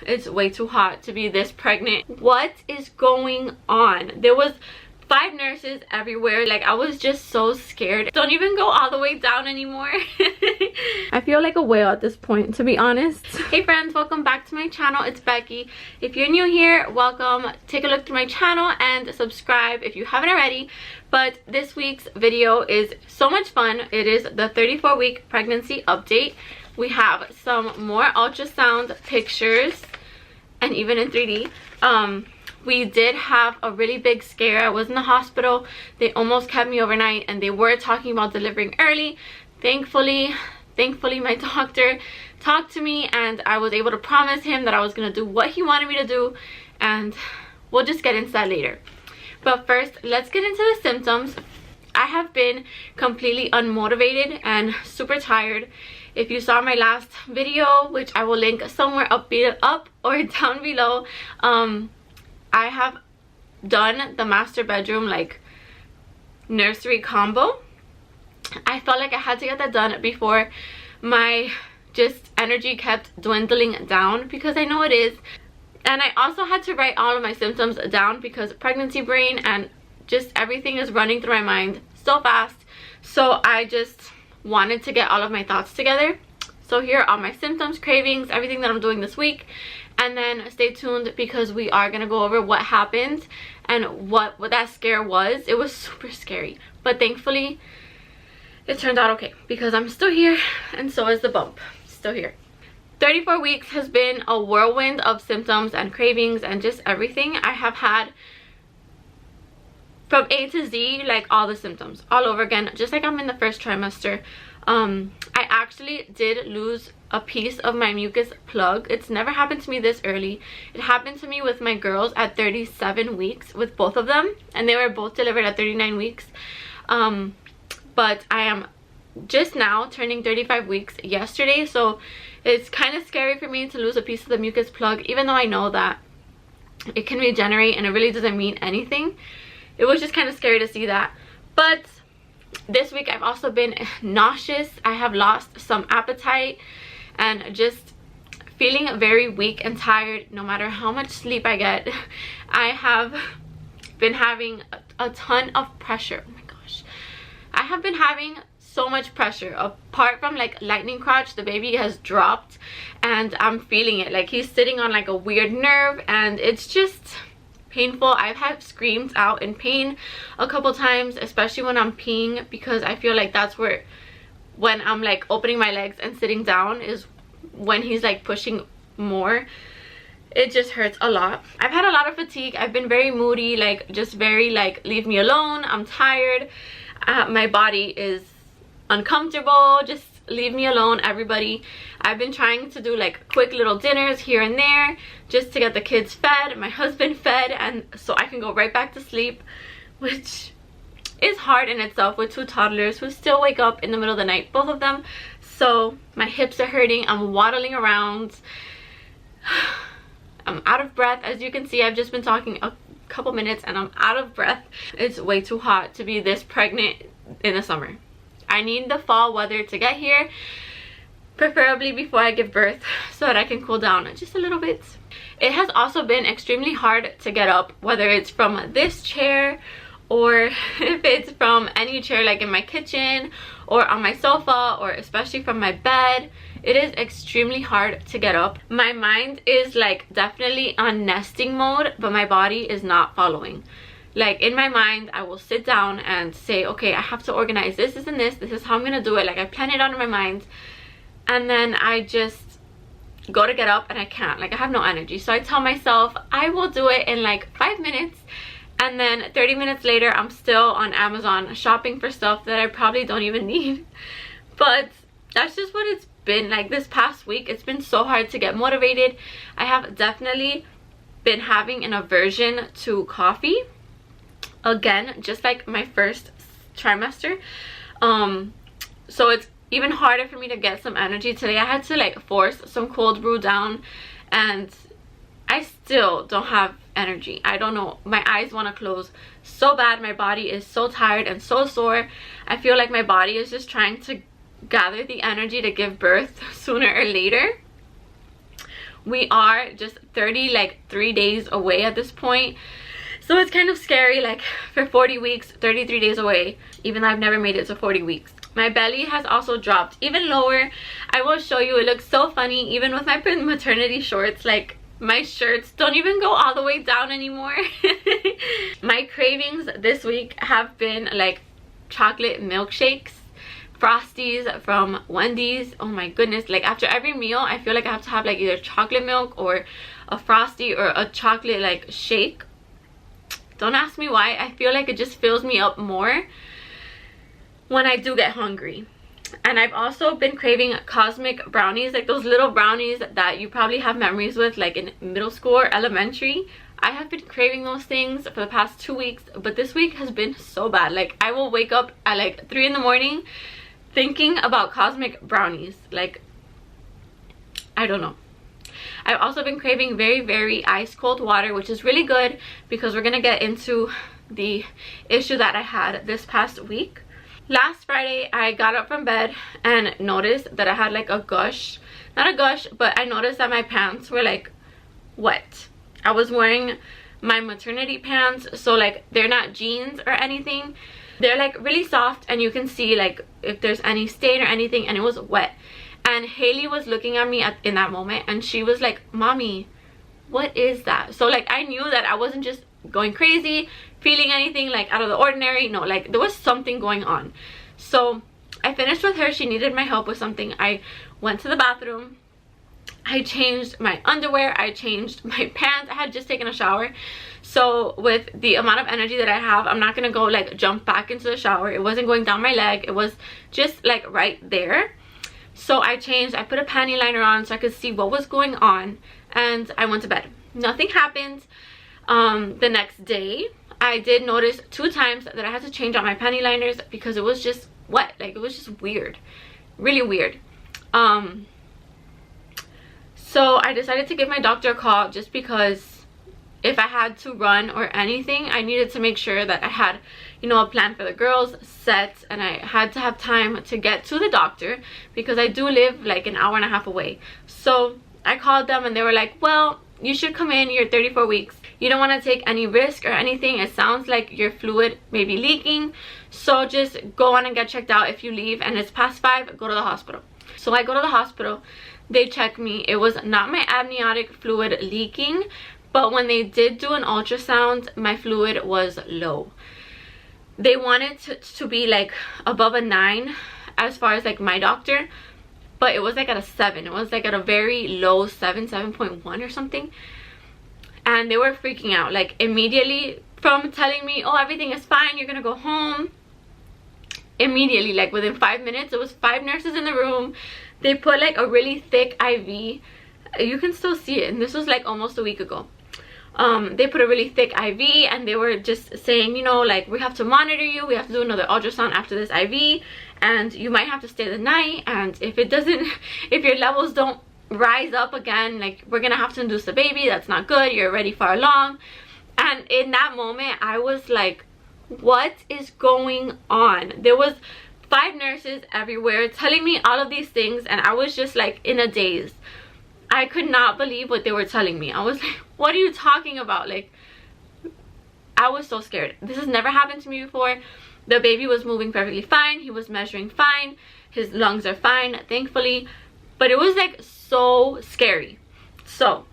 It's way too hot to be this pregnant. What is going on? There was 5 nurses everywhere. Like, I was just so scared. Don't even go all the way down anymore. I feel like a whale at this point, to be honest. Hey friends, welcome back to my channel. It's Becky. If you're new here, welcome. Take a look through my channel and subscribe if you haven't already. But this week's video is so much fun. It is the 34-week pregnancy update. We have some more ultrasound pictures and even in 3D. We did have a really big scare. I was in the hospital. They almost kept me overnight and they were talking about delivering early. Thankfully my doctor talked to me and I was able to promise him that I was going to do what he wanted me to do, and we'll just get into that later. But first, let's get into the symptoms. I have been completely unmotivated and super tired. If you saw my last video, which I will link somewhere up or down below, I have done the master bedroom like nursery combo. I felt like I had to get that done before my just energy kept dwindling down, because I know it is. And I also had to write all of my symptoms down because pregnancy brain and just everything is running through my mind so fast. So I just wanted to get all of my thoughts together. So here are all my symptoms, cravings, everything that I'm doing this week. And then stay tuned because we are going to go over what happened and what that scare was. It was super scary, but thankfully it turned out okay because I'm still here and so is the bump. Still here. 34 weeks has been a whirlwind of symptoms and cravings and just everything. I have had from A to Z, like all the symptoms all over again, just like I'm in the first trimester. I actually did lose a piece of my mucus plug. It's never happened to me this early. It happened to me with my girls at 37 weeks with both of them, and they were both delivered at 39 weeks. But I am just now turning 35 weeks yesterday, so it's kind of scary for me to lose a piece of the mucus plug, even though I know that it can regenerate and it really doesn't mean anything. It was just kind of scary to see that. But this week I've also been nauseous. I have lost some appetite and just feeling very weak and tired no matter how much sleep I get. I have been having a ton of pressure. Oh my gosh. I have been having so much pressure. Apart from like lightning crotch, the baby has dropped and I'm feeling it. Like he's sitting on like a weird nerve and it's just painful. I've had screams out in pain a couple times, especially when I'm peeing, because I feel like that's where, when I'm like opening my legs and sitting down, is when he's like pushing more. It just hurts a lot. I've had a lot of fatigue. I've been very moody, like just very like leave me alone, I'm tired, my body is uncomfortable, just leave me alone everybody. I've been trying to do like quick little dinners here and there just to get the kids fed, my husband fed, and so I can go right back to sleep, which is hard in itself with 2 toddlers who still wake up in the middle of the night, both of them. So my hips are hurting, I'm waddling around, I'm out of breath. As you can see, I've just been talking a couple minutes and I'm out of breath. It's way too hot to be this pregnant in the summer. I need the fall weather to get here, preferably before I give birth, so that I can cool down just a little bit. It has also been extremely hard to get up, whether it's from this chair or if it's from any chair like in my kitchen or on my sofa, or especially from my bed. It is extremely hard to get up. My mind is like definitely on nesting mode, but my body is not following. Like in my mind, I will sit down and say, okay, I have to organize this, and this is how I'm gonna do it. Like I plan it out in my mind, and then I just go to get up and I can't. Like I have no energy. So I tell myself I will do it in like 5 minutes, and then 30 minutes later I'm still on Amazon shopping for stuff that I probably don't even need. But that's just what it's been like this past week. It's been so hard to get motivated. I have definitely been having an aversion to coffee. Again, just like my first trimester. So it's even harder for me to get some energy. Today I had to like force some cold brew down and I still don't have energy. I don't know, my eyes want to close so bad. My body is so tired and so sore. I feel like my body is just trying to gather the energy to give birth sooner or later, We are just 3 days away at this point. So it's kind of scary, like for 40 weeks, 33 days away, even though I've never made it to 40 weeks. My belly has also dropped even lower. I will show you, it looks so funny even with my maternity shorts. Like my shirts don't even go all the way down anymore. My cravings this week have been like chocolate milkshakes, Frosties from Wendy's. Oh my goodness, like after every meal I feel like I have to have like either chocolate milk or a Frosty or a chocolate like shake. Don't ask me why. I feel like it just fills me up more when I do get hungry. And I've also been craving cosmic brownies, like those little brownies that you probably have memories with like in middle school or elementary. I have been craving those things for the past 2 weeks, but this week has been so bad. Like I will wake up at like 3 in the morning thinking about cosmic brownies. Like I don't know. I've also been craving very, very ice cold water, which is really good because we're gonna get into the issue that I had this past week. Last Friday, I got up from bed and noticed that I had like a gush. Not a gush, but I noticed that my pants were like wet. I was wearing my maternity pants, so like they're not jeans or anything. They're like really soft and you can see like if there's any stain or anything, and it was wet. And Haley was looking at me in that moment and she was like, "Mommy, what is that?" So like I knew that I wasn't just going crazy, feeling anything like out of the ordinary. No, like there was something going on. So I finished with her. She needed my help with something. I went to the bathroom. I changed my underwear. I changed my pants. I had just taken a shower. So with the amount of energy that I have, I'm not gonna go like jump back into the shower. It wasn't going down my leg. It was just like right there. So I changed. I put a panty liner on so I could see what was going on, and I went to bed. Nothing happened. The next day I did notice 2 times that I had to change out my panty liners because it was just wet. Like it was just weird, really weird. So I decided to give my doctor a call just because if I had to run or anything, I needed to make sure that I had, you know, a plan for the girls set, and I had to have time to get to the doctor because I do live like an hour and a half away. So I called them and they were like, "Well, you should come in. You're 34 weeks. You don't want to take any risk or anything. It sounds like your fluid may be leaking. So just go on and get checked out. If you leave and it's past 5, go to the hospital." So I go to the hospital. They check me. It was not my amniotic fluid leaking, but when they did do an ultrasound, my fluid was low. They wanted to be like above a 9 as far as like my doctor, but it was like at a 7. It was like at a very low 7.1 or something. And they were freaking out like immediately from telling me, "Oh, everything is fine, you're gonna go home." Immediately, like within 5 minutes, it was 5 nurses in the room. They put like a really thick IV. You can still see it, and this was like almost a week ago. They put a really thick IV and they were just saying, you know, like, "We have to monitor you, we have to do another ultrasound after this IV, and you might have to stay the night, and if it doesn't, if your levels don't rise up again, like, we're gonna have to induce the baby. That's not good, you're already far along." And in that moment I was like, what is going on? There was 5 nurses everywhere telling me all of these things, and I was just like in a daze. I could not believe what they were telling me. I was like, what are you talking about? Like, I was so scared. This has never happened to me before. The baby was moving perfectly fine. He was measuring fine. His lungs are fine, thankfully. But it was like so scary. So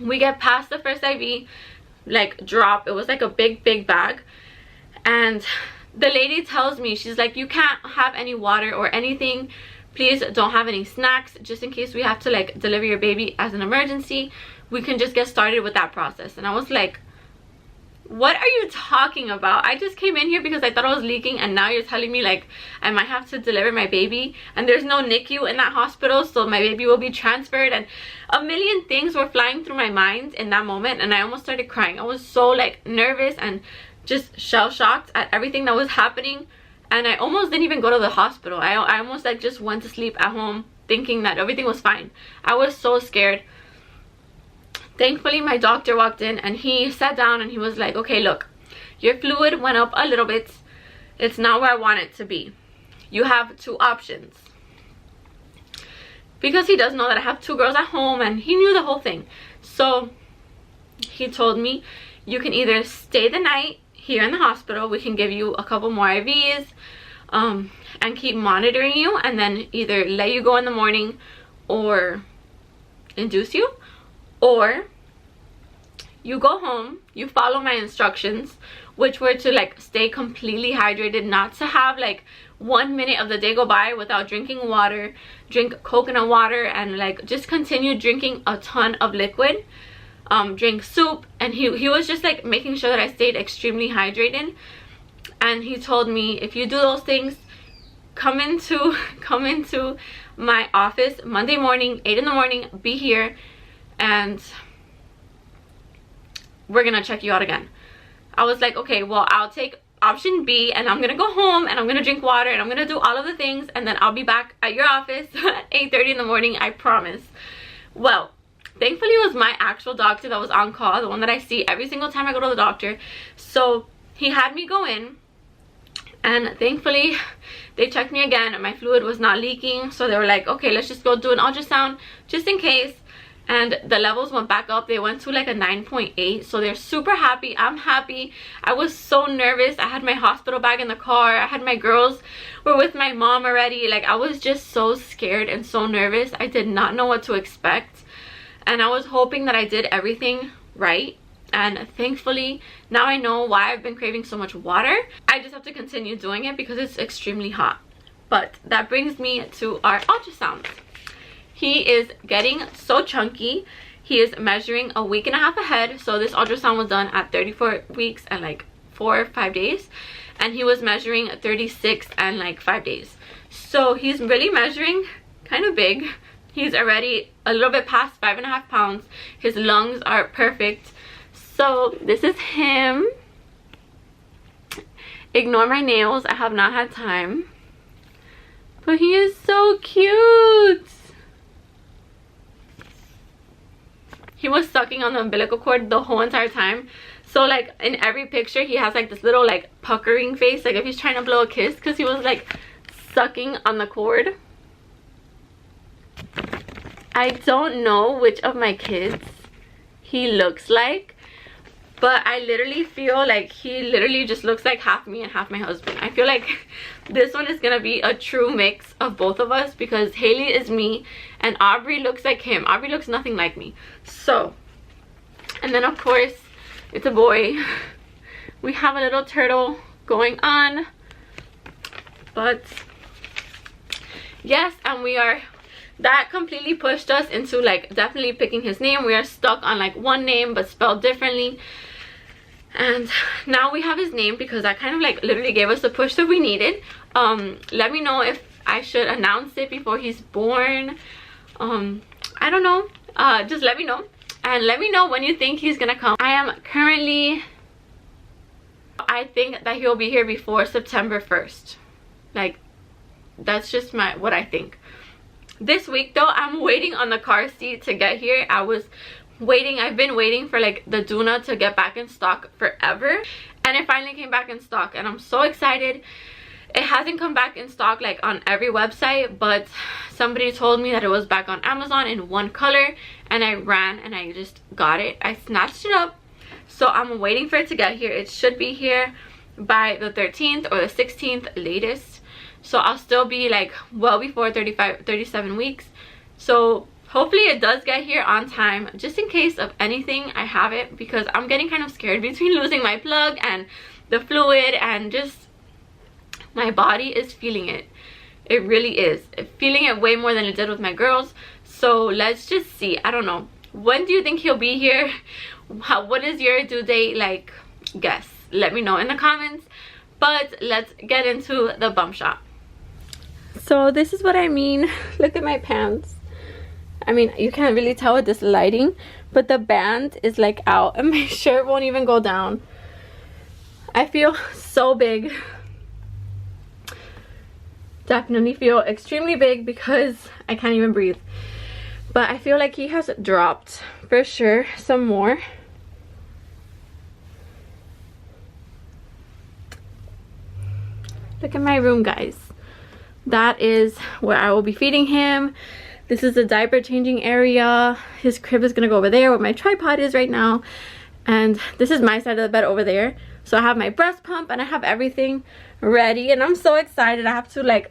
we get past the first IV, like drop. It was like a big bag. And the lady tells me, she's like, "You can't have any water or anything. Please don't have any snacks, just in case we have to like deliver your baby as an emergency. We can just get started with that process." And I was like, what are you talking about? I just came in here because I thought I was leaking, and now you're telling me like I might have to deliver my baby, and there's no NICU in that hospital, so my baby will be transferred. And a million things were flying through my mind in that moment, and I almost started crying. I was so like nervous and just shell-shocked at everything that was happening. And I almost didn't even go to the hospital. I almost like just went to sleep at home thinking that everything was fine. I was so scared. Thankfully, my doctor walked in and he sat down and he was like, "Okay, look, your fluid went up a little bit. It's not where I want it to be. You have 2 options. because he does know that I have 2 girls at home, and he knew the whole thing. So he told me, you can either stay the night here in the hospital, we can give you a couple more IVs and keep monitoring you, and then either let you go in the morning or induce you, or you go home, you follow my instructions, which were to like stay completely hydrated, not to have like 1 minute of the day go by without drinking water, drink coconut water, and like just continue drinking a ton of liquid, drink soup. And he was just like making sure that I stayed extremely hydrated. And he told me, if you do those things, come into my office Monday morning, 8 in the morning, be here, and we're gonna check you out again. I was like, okay, well, I'll take option B, and I'm gonna go home and I'm gonna drink water and I'm gonna do all of the things, and then I'll be back at your office at 8:30 in the morning, I promise. Well, thankfully it was my actual doctor that was on call, the one that I see every single time I go to the doctor. So he had me go in, and thankfully they checked me again and my fluid was not leaking. So they were like, okay, let's just go do an ultrasound just in case. And the levels went back up. They went to like a 9.8. So they're super happy. I'm happy. I was so nervous. I had my hospital bag in the car. I had my girls were with my mom already. Like, I was just so scared and so nervous. I did not know what to expect, and I was hoping that I did everything right. And thankfully now I know why I've been craving so much water. I just have to continue doing it because it's extremely hot. But that brings me to our ultrasounds. He is getting so chunky. He is measuring a week and a half ahead. So this ultrasound was done at 34 weeks and like 4 or 5 days, and he was measuring 36 and like 5 days. So he's really measuring kind of big. He's already a little bit past 5.5 pounds. His lungs are perfect. So this is him. Ignore my nails, I have not had time, but he is so cute. He was sucking on the umbilical cord the whole entire time. So like in every picture he has like this little like puckering face, like if he's trying to blow a kiss, because he was like sucking on the cord. I don't know which of my kids he looks like, but I literally feel like he literally just looks like half me and half my husband. I feel like this one is gonna be a true mix of both of us, because Haley is me and Aubrey looks like him. Aubrey looks nothing like me. So, and then of course it's a boy. We have a little turtle going on. But yes, and we are, that completely pushed us into like definitely picking his name. We are stuck on like one name but spelled differently, and now we have his name because that kind of like literally gave us the push that we needed. Let me know if I should announce it before he's born. I don't know. Just let me know, and let me know when you think he's gonna come. I think that he'll be here before September 1st. Like, that's just what I think. This week though, I'm waiting on the car seat to get here. I've been waiting for like the Duna to get back in stock forever, and it finally came back in stock, and I'm so excited. It hasn't come back in stock like on every website, but somebody told me that it was back on Amazon in one color, and I ran and I just got it. I snatched it up. So I'm waiting for it to get here. It should be here by the 13th or the 16th latest. So I'll still be like well before 37 weeks. So hopefully it does get here on time. Just in case of anything, I have it, because I'm getting kind of scared between losing my plug and the fluid, and just my body is feeling it. It really is. Feeling it way more than it did with my girls. So let's just see. I don't know. When do you think he'll be here? What is your due date? Like, guess. Let me know in the comments. But let's get into the bump shot. So this is what I mean. Look at my pants. I mean, you can't really tell with this lighting, but the band is like out and my shirt won't even go down. I feel so big. Definitely feel extremely big because I can't even breathe. But I feel like he has dropped for sure some more. Look at my room, guys. That is where I will be feeding him. This is the diaper changing area. His crib is gonna go over there where my tripod is right now. And this is my side of the bed over there. So I have my breast pump and I have everything ready, and I'm so excited. I have to like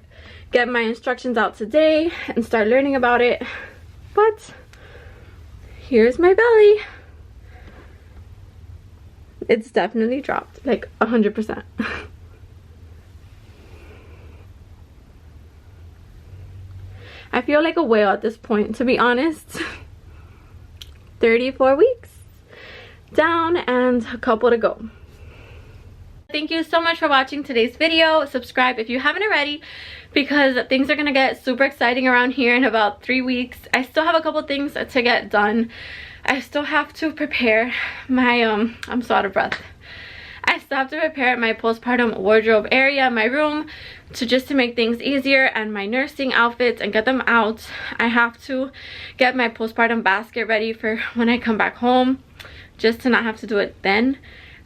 get my instructions out today and start learning about it. But here's my belly. It's definitely dropped like 100%. I feel like a whale at this point, to be honest. 34 weeks down and a couple to go. Thank you so much for watching today's video. Subscribe if you haven't already, because things are gonna get super exciting around here in about 3 weeks. I still have a couple things to get done. I still have to prepare my I'm so out of breath. I still have to prepare my postpartum wardrobe area, my room, to make things easier, and my nursing outfits and get them out. I have to get my postpartum basket ready for when I come back home, just to not have to do it then.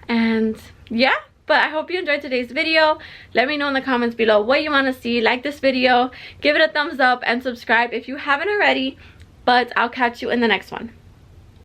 And yeah, but I hope you enjoyed today's video. Let me know in the comments below what you want to see. Like this video, give it a thumbs up, and subscribe if you haven't already. But I'll catch you in the next one.